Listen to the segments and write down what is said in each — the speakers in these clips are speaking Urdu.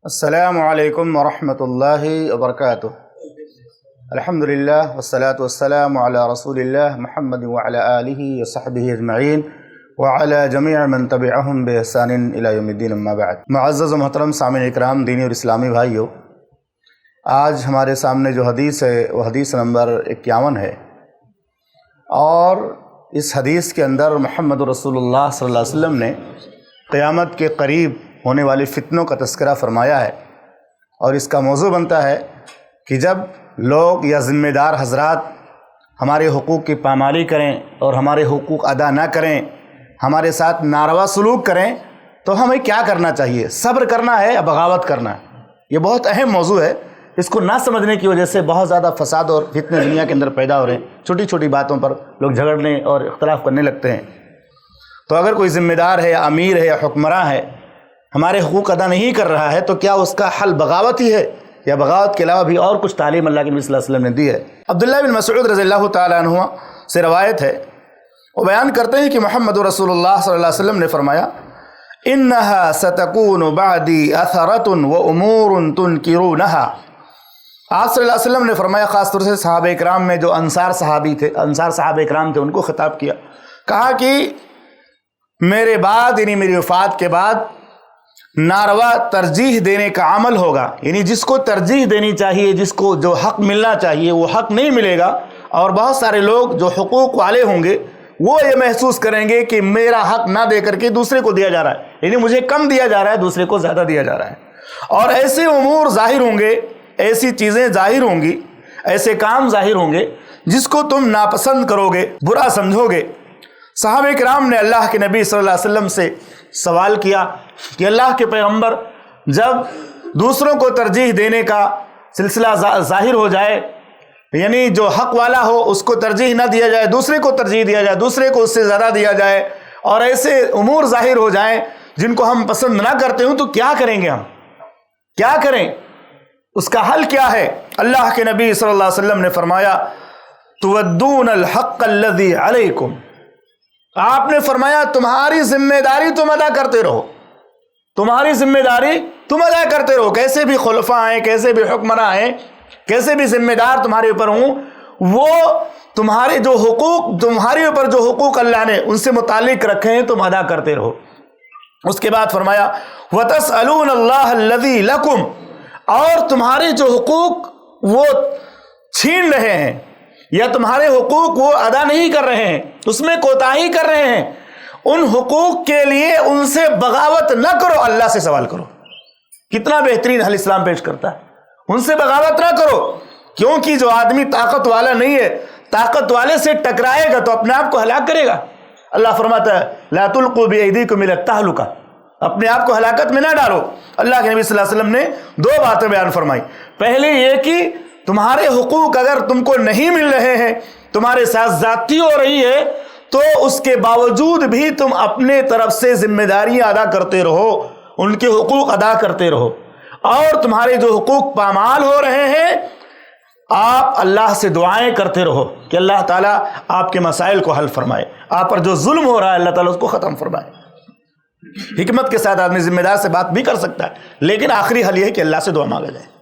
السلام علیکم ورحمۃ اللہ وبرکاتہ۔ الحمدللہ والصلاة والسلام علی رسول اللہ محمد وعلی آلہ وصحبہ اجمعین وعلی جمیع من تبعہم بإحسان الی یوم الدین، اما بعد۔ معزز و محترم سامعین اکرام، دینی اور اسلامی بھائیو، آج ہمارے سامنے جو حدیث ہے وہ حدیث نمبر 51 ہے، اور اس حدیث کے اندر محمد رسول اللہ صلی اللہ علیہ وسلم نے قیامت کے قریب ہونے والی فتنوں کا تذکرہ فرمایا ہے، اور اس کا موضوع بنتا ہے کہ جب لوگ یا ذمہ دار حضرات ہمارے حقوق کی پامالی کریں اور ہمارے حقوق ادا نہ کریں، ہمارے ساتھ ناروا سلوک کریں، تو ہمیں کیا کرنا چاہیے؟ صبر کرنا ہے یا بغاوت کرنا ہے؟ یہ بہت اہم موضوع ہے۔ اس کو نہ سمجھنے کی وجہ سے بہت زیادہ فساد اور فتنے دنیا کے اندر پیدا ہو رہے ہیں۔ چھوٹی چھوٹی باتوں پر لوگ جھگڑنے اور اختلاف کرنے لگتے ہیں۔ تو اگر کوئی ذمہ دار ہے یا امیر ہے یا حکمراں ہے، ہمارے حقوق ادا نہیں کر رہا ہے، تو کیا اس کا حل بغاوت ہی ہے، یا بغاوت کے علاوہ بھی اور کچھ تعلیم اللہ کے نبی صلی اللہ علیہ وسلم نے دی ہے؟ عبداللہ بن مسعود رضی اللہ تعالیٰ عنہ سے روایت ہے، وہ بیان کرتے ہیں کہ محمد رسول اللہ صلی اللہ علیہ وسلم نے فرمایا، انہا ستکون بعدی اثرۃ وامور تنکرونہا۔ آپ صلی اللہ علیہ وسلم نے فرمایا، خاص طور سے صحابہ اکرام میں جو انصار صحابہ اکرام تھے، ان کو خطاب کیا، کہا کہ میرے بعد، یعنی میری وفات کے بعد ناروا ترجیح دینے کا عمل ہوگا، یعنی جس کو ترجیح دینی چاہیے، جس کو جو حق ملنا چاہیے وہ حق نہیں ملے گا، اور بہت سارے لوگ جو حقوق والے ہوں گے وہ یہ محسوس کریں گے کہ میرا حق نہ دے کر کے دوسرے کو دیا جا رہا ہے، یعنی مجھے کم دیا جا رہا ہے، دوسرے کو زیادہ دیا جا رہا ہے، اور ایسے امور ظاہر ہوں گے، ایسی چیزیں ظاہر ہوں گی، ایسے کام ظاہر ہوں گے جس کو تم ناپسند کرو گے، برا سمجھو گے۔ صحابہ کرام نے اللہ کے نبی صلی اللہ علیہ وسلم سے سوال کیا کہ اللہ کے پیغمبر، جب دوسروں کو ترجیح دینے کا سلسلہ ظاہر ہو جائے، یعنی جو حق والا ہو اس کو ترجیح نہ دیا جائے، دوسرے کو ترجیح دیا جائے، دوسرے کو اس سے زیادہ دیا جائے، اور ایسے امور ظاہر ہو جائیں جن کو ہم پسند نہ کرتے ہوں، تو کیا کریں گے؟ ہم کیا کریں؟ اس کا حل کیا ہے؟ اللہ کے نبی صلی اللہ علیہ وسلم نے فرمایا، تودون الحق الذی علیکم۔ آپ نے فرمایا تمہاری ذمہ داری تم ادا کرتے رہو، تمہاری ذمہ داری تم ادا کرتے رہو، کیسے بھی خلفاء آئیں، کیسے بھی حکمراں آئیں، کیسے بھی ذمہ دار تمہارے اوپر ہوں، وہ تمہارے جو حقوق، تمہارے اوپر جو حقوق اللہ نے ان سے متعلق رکھے ہیں تم ادا کرتے رہو۔ اس کے بعد فرمایا وَتَسْأَلُونَ اللَّهَ الَّذِي لَكُمْ، اور تمہارے جو حقوق وہ چھین رہے ہیں یا تمہارے حقوق وہ ادا نہیں کر رہے ہیں، اس میں کوتاہی کر رہے ہیں، ان حقوق کے لیے ان سے بغاوت نہ کرو، اللہ سے سوال کرو۔ کتنا بہترین حل اسلام پیش کرتا ہے، ان سے بغاوت نہ کرو، کیونکہ جو آدمی طاقت والا نہیں ہے، طاقت والے سے ٹکرائے گا تو اپنے آپ کو ہلاک کرے گا۔ اللہ فرماتا ہے لا تلقوا بأیدیکم الی التہلکہ، اپنے آپ کو ہلاکت میں نہ ڈالو۔ اللہ کے نبی صلی اللہ علیہ وسلم نے دو باتیں بیان فرمائی، پہلے یہ کہ تمہارے حقوق اگر تم کو نہیں مل رہے ہیں، تمہارے ساتھ زیادتی ہو رہی ہے، تو اس کے باوجود بھی تم اپنے طرف سے ذمہ داریاں ادا کرتے رہو، ان کے حقوق ادا کرتے رہو، اور تمہارے جو حقوق پامال ہو رہے ہیں آپ اللہ سے دعائیں کرتے رہو کہ اللہ تعالیٰ آپ کے مسائل کو حل فرمائے، آپ پر جو ظلم ہو رہا ہے اللہ تعالیٰ اس کو ختم فرمائے۔ حکمت کے ساتھ آدمی ذمہ دار سے بات بھی کر سکتا ہے، لیکن آخری حل یہ ہے کہ اللہ سے دعا مانگا جائے۔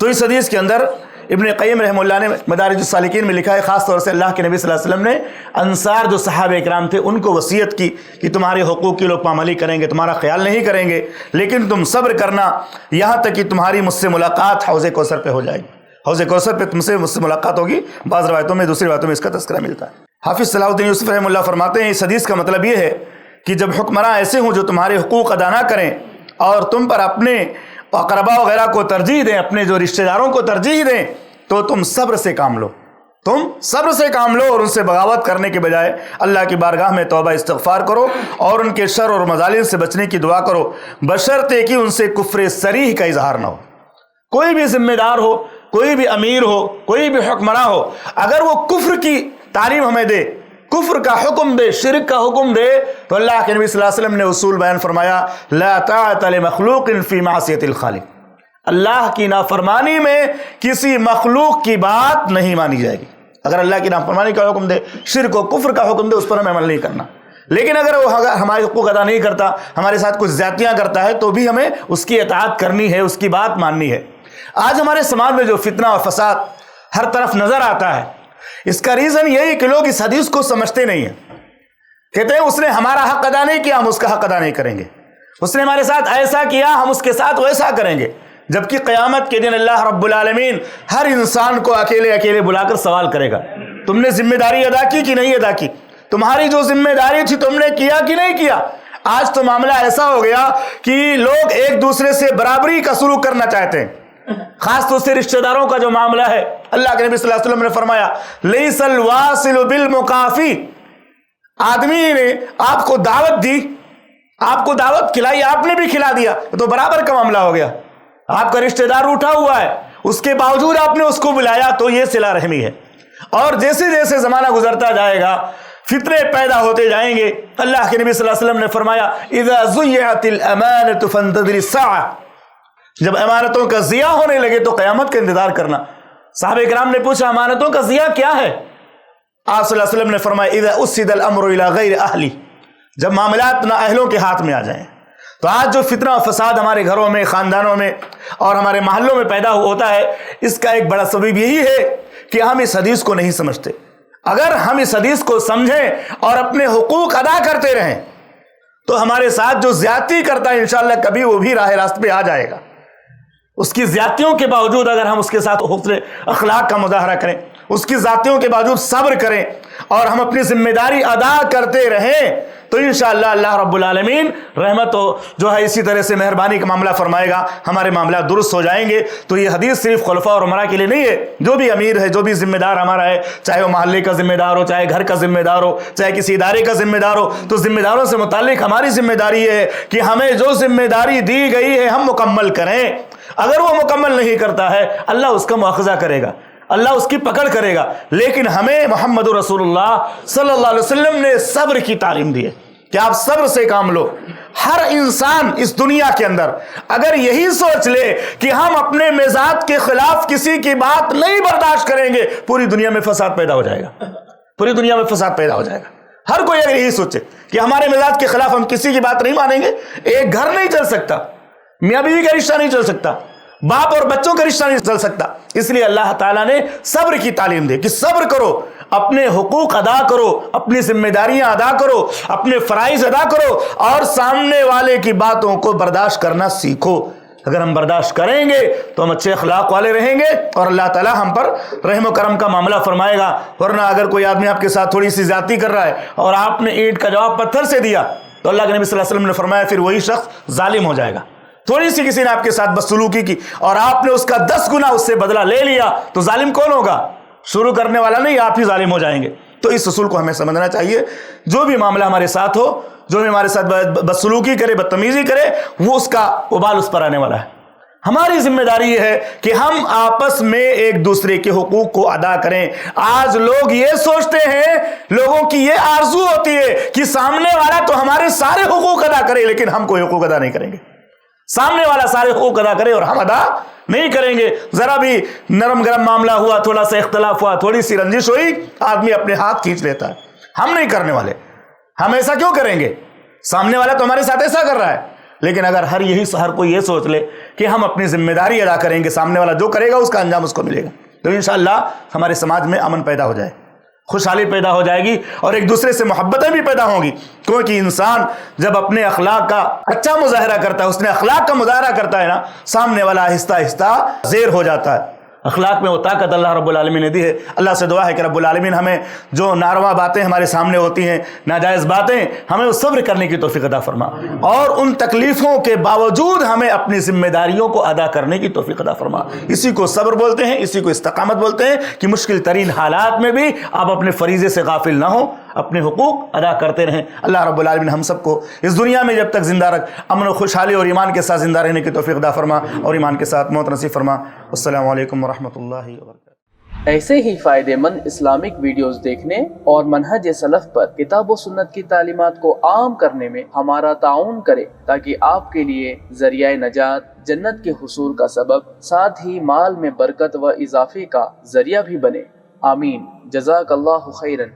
تو اس حدیث کے اندر ابن قیم رحمہ اللہ نے مدارج السالکین میں لکھا ہے، خاص طور سے اللہ کے نبی صلی اللہ علیہ وسلم نے انصار جو صحابہ اکرام تھے ان کو وصیت کی کہ تمہارے حقوق کی لوگ پامالی کریں گے، تمہارا خیال نہیں کریں گے، لیکن تم صبر کرنا یہاں تک کہ تمہاری مجھ سے ملاقات حوض کوثر پہ ہو جائے گی۔ حوض کوثر پہ مجھ سے ملاقات ہوگی، بعض روایتوں میں، دوسری روایتوں میں اس کا تذکرہ ملتا ہے۔ حافظ صلاح الدین یوسف رحمہ اللہ فرماتے ہیں، اس حدیث کا مطلب یہ ہے کہ جب حکمراں ایسے ہوں جو تمہارے حقوق ادا نہ کریں اور تم پر اپنے اقربا وغیرہ کو ترجیح دیں، اپنے جو رشتہ داروں کو ترجیح دیں، تو تم صبر سے کام لو، تم صبر سے کام لو، اور ان سے بغاوت کرنے کے بجائے اللہ کی بارگاہ میں توبہ استغفار کرو، اور ان کے شر اور مظالم سے بچنے کی دعا کرو، بشرطے کہ ان سے کفر صریح کا اظہار نہ ہو۔ کوئی بھی ذمہ دار ہو، کوئی بھی امیر ہو، کوئی بھی حکمراں ہو، اگر وہ کفر کی تعلیم ہمیں دے، کفر کا حکم دے، شرک کا حکم دے، تو اللہ کے نبی صلی اللہ علیہ وسلم نے اصول بیان فرمایا، لا طاعۃ لمخلوق فی معصیۃ الخالق، اللہ کی نافرمانی میں کسی مخلوق کی بات نہیں مانی جائے گی۔ اگر اللہ کی نافرمانی کا حکم دے، شرک و کفر کا حکم دے، اس پر ہمیں عمل نہیں کرنا۔ لیکن اگر وہ ہمارے حقوق ادا نہیں کرتا، ہمارے ساتھ کچھ زیادتیاں کرتا ہے، تو بھی ہمیں اس کی اطاعت کرنی ہے، اس کی بات ماننی ہے۔ آج ہمارے سماج میں جو فتنہ اور فساد ہر طرف نظر آتا ہے، اس کا ریزن یہی کہ لوگ اس حدیث کو سمجھتے نہیں ہیں۔ کہتے ہیں اس نے ہمارا حق ادا نہیں کیا، ہم اس کا حق ادا نہیں کریں گے، اس نے ہمارے ساتھ ایسا کیا، ہم اس کے ساتھ ویسا کریں گے۔ جبکہ قیامت کے دن اللہ رب العالمین ہر انسان کو اکیلے اکیلے بلا کر سوال کرے گا، تم نے ذمہ داری ادا کی کہ نہیں ادا کی؟ تمہاری جو ذمہ داری تھی تم نے کیا کہ نہیں کیا؟ آج تو معاملہ ایسا ہو گیا کہ لوگ ایک دوسرے سے برابری کا سلوک کرنا چاہتے ہیں، خاص طور سے رشتہ داروں کا جو معاملہ ہے۔ اللہ کے نبی صلی اللہ علیہ وسلم نے فرمایا لیس الواصل بالمکافی، آدمی نے آپ کو دعوت دی، آپ کو دعوت کھلائی، آپ نے بھی کھلا دیا، تو برابر کا معاملہ ہو گیا۔ آپ کا رشتہ دار اٹھا ہوا ہے، اس کے باوجود آپ نے اس کو بلایا، تو یہ صلہ رحمی ہے۔ اور جیسے جیسے زمانہ گزرتا جائے گا فتنے پیدا ہوتے جائیں گے۔ اللہ کے نبی صلی اللہ علیہ وسلم نے فرمایا اذا ضیعت الامانۃ فانتظر الساعہ، جب امانتوں کا ضیاع ہونے لگے تو قیامت کا انتظار کرنا۔ صحابہ کرام نے پوچھا امانتوں کا ضیاع کیا ہے؟ آپ صلی اللہ علیہ وسلم نے فرمایا اذا اسد الامر الى غیر اہلی، جب معاملات نہ اہلوں کے ہاتھ میں آ جائیں۔ تو آج جو فتنہ و فساد ہمارے گھروں میں، خاندانوں میں اور ہمارے محلوں میں پیدا ہوتا ہے، اس کا ایک بڑا سبب یہی ہے کہ ہم اس حدیث کو نہیں سمجھتے۔ اگر ہم اس حدیث کو سمجھیں اور اپنے حقوق ادا کرتے رہیں تو ہمارے ساتھ جو زیادتی کرتا ہے انشاءاللہ کبھی وہ بھی راہ راست پہ آ جائے گا۔ اس کی زیادتیوں کے باوجود اگر ہم اس کے ساتھ حسن اخلاق کا مظاہرہ کریں، اس کی زیادتیوں کے باوجود صبر کریں اور ہم اپنی ذمہ داری ادا کرتے رہیں تو انشاءاللہ اللہ رب العالمین رحمت جو ہے اسی طرح سے مہربانی کا معاملہ فرمائے گا، ہمارے معاملات درست ہو جائیں گے۔ تو یہ حدیث صرف خلفاء اور امراء کے لیے نہیں ہے، جو بھی امیر ہے، جو بھی ذمہ دار ہمارا ہے، چاہے وہ محلے کا ذمہ دار ہو، چاہے گھر کا ذمہ دار ہو، چاہے کسی ادارے کا ذمہ دار ہو، تو ذمہ داروں سے متعلق ہماری ذمہ داری یہ ہے کہ ہمیں جو ذمہ داری دی گئی ہے ہم مکمل کریں۔ اگر وہ مکمل نہیں کرتا ہے اللہ اس کا مواخذہ کرے گا، اللہ اس کی پکڑ کرے گا، لیکن ہمیں محمد رسول اللہ صلی اللہ علیہ وسلم نے صبر کی تعلیم دی ہے کہ آپ صبر سے کام لو۔ ہر انسان اس دنیا کے اندر اگر یہی سوچ لے کہ ہم اپنے مزاج کے خلاف کسی کی بات نہیں برداشت کریں گے، پوری دنیا میں فساد پیدا ہو جائے گا، پوری دنیا میں فساد پیدا ہو جائے گا۔ ہر کوئی اگر یہی سوچے کہ ہمارے مزاج کے خلاف ہم کسی کی بات نہیں مانیں گے، ایک گھر نہیں چل سکتا، میاں بیوی کا رشتہ نہیں چل سکتا، باپ اور بچوں کا رشتہ نہیں چل سکتا۔ اس لیے اللہ تعالیٰ نے صبر کی تعلیم دی کہ صبر کرو، اپنے حقوق ادا کرو، اپنی ذمہ داریاں ادا کرو، اپنے فرائض ادا کرو اور سامنے والے کی باتوں کو برداشت کرنا سیکھو۔ اگر ہم برداشت کریں گے تو ہم اچھے اخلاق والے رہیں گے اور اللہ تعالیٰ ہم پر رحم و کرم کا معاملہ فرمائے گا۔ ورنہ اگر کوئی آدمی آپ کے ساتھ تھوڑی سی زیادتی کر رہا ہے اور آپ نے اینٹ کا جواب پتھر سے دیا تو اللہ کے نبی صلی اللہ علیہ وسلم نے فرمایا پھر وہی شخص ظالم ہو جائے گا۔ تھوڑی سی کسی نے آپ کے ساتھ بدسلوکی کی اور آپ نے اس کا 10 گنا اس سے بدلہ لے لیا تو ظالم کون ہوگا؟ شروع کرنے والا نہیں، آپ ہی ظالم ہو جائیں گے۔ تو اس اصول کو ہمیں سمجھنا چاہیے، جو بھی معاملہ ہمارے ساتھ ہو، جو بھی ہمارے ساتھ بدسلوکی کرے، بدتمیزی کرے، وہ اس کا وبال اس پر آنے والا ہے۔ ہماری ذمہ داری یہ ہے کہ ہم آپس میں ایک دوسرے کے حقوق کو ادا کریں۔ آج لوگ یہ سوچتے ہیں، لوگوں کی یہ آرزو ہوتی ہے کہ سامنے والا تو ہمارے سارے حقوق ادا کرے لیکن ہم کوئی حقوق ادا نہیں کریں گے۔ سامنے والا سارے حقوق ادا کرے اور ہم ادا نہیں کریں گے۔ ذرا بھی نرم گرم معاملہ ہوا، تھوڑا سا اختلاف ہوا، تھوڑی سی رنجش ہوئی، آدمی اپنے ہاتھ کھینچ لیتا ہے۔ ہم نہیں کرنے والے، ہم ایسا کیوں کریں گے؟ سامنے والا تو ہمارے ساتھ ایسا کر رہا ہے۔ لیکن اگر ہر کوئی یہ سوچ لے کہ ہم اپنی ذمہ داری ادا کریں گے، سامنے والا جو کرے گا اس کا انجام اس کو ملے گا، تو انشاءاللہ ہمارے سماج میں امن پیدا ہو جائے، خوشحالی پیدا ہو جائے گی اور ایک دوسرے سے محبتیں بھی پیدا ہوں گی۔ کیونکہ انسان جب اپنے اخلاق کا اچھا مظاہرہ کرتا ہے، اس نے اخلاق کا مظاہرہ کرتا ہے نا، سامنے والا آہستہ آہستہ زیر ہو جاتا ہے۔ اخلاق میں وہ طاقت اللہ رب العالمین نے دی ہے۔ اللہ سے دعا ہے کہ رب العالمین ہمیں جو ناروا باتیں ہمارے سامنے ہوتی ہیں، ناجائز باتیں، ہمیں وہ صبر کرنے کی توفیق عطا فرما اور ان تکلیفوں کے باوجود ہمیں اپنی ذمہ داریوں کو ادا کرنے کی توفیق عطا فرما۔ اسی کو صبر بولتے ہیں، اسی کو استقامت بولتے ہیں کہ مشکل ترین حالات میں بھی آپ اپنے فریضے سے غافل نہ ہوں، اپنے حقوق ادا کرتے رہیں۔ اللہ رب العالمین ہم سب کو اس دنیا میں جب تک زندہ رکھ امن و خوشحالی اور ایمان کے ساتھ زندہ رہنے کی توفیق عطا فرما اور ایمان کے ساتھ موت نصیب فرما۔ السلام علیکم ورحمۃ اللہ وبرکاتہ۔ ایسے ہی فائدہ مند اسلامک ویڈیوز دیکھنے اور منہج سلف پر کتاب و سنت کی تعلیمات کو عام کرنے میں ہمارا تعاون کرے تاکہ آپ کے لیے ذریعہ نجات، جنت کے حصول کا سبب، ساتھ ہی مال میں برکت و اضافے کا ذریعہ بھی بنے۔ آمین۔ جزاک اللہ خیرن۔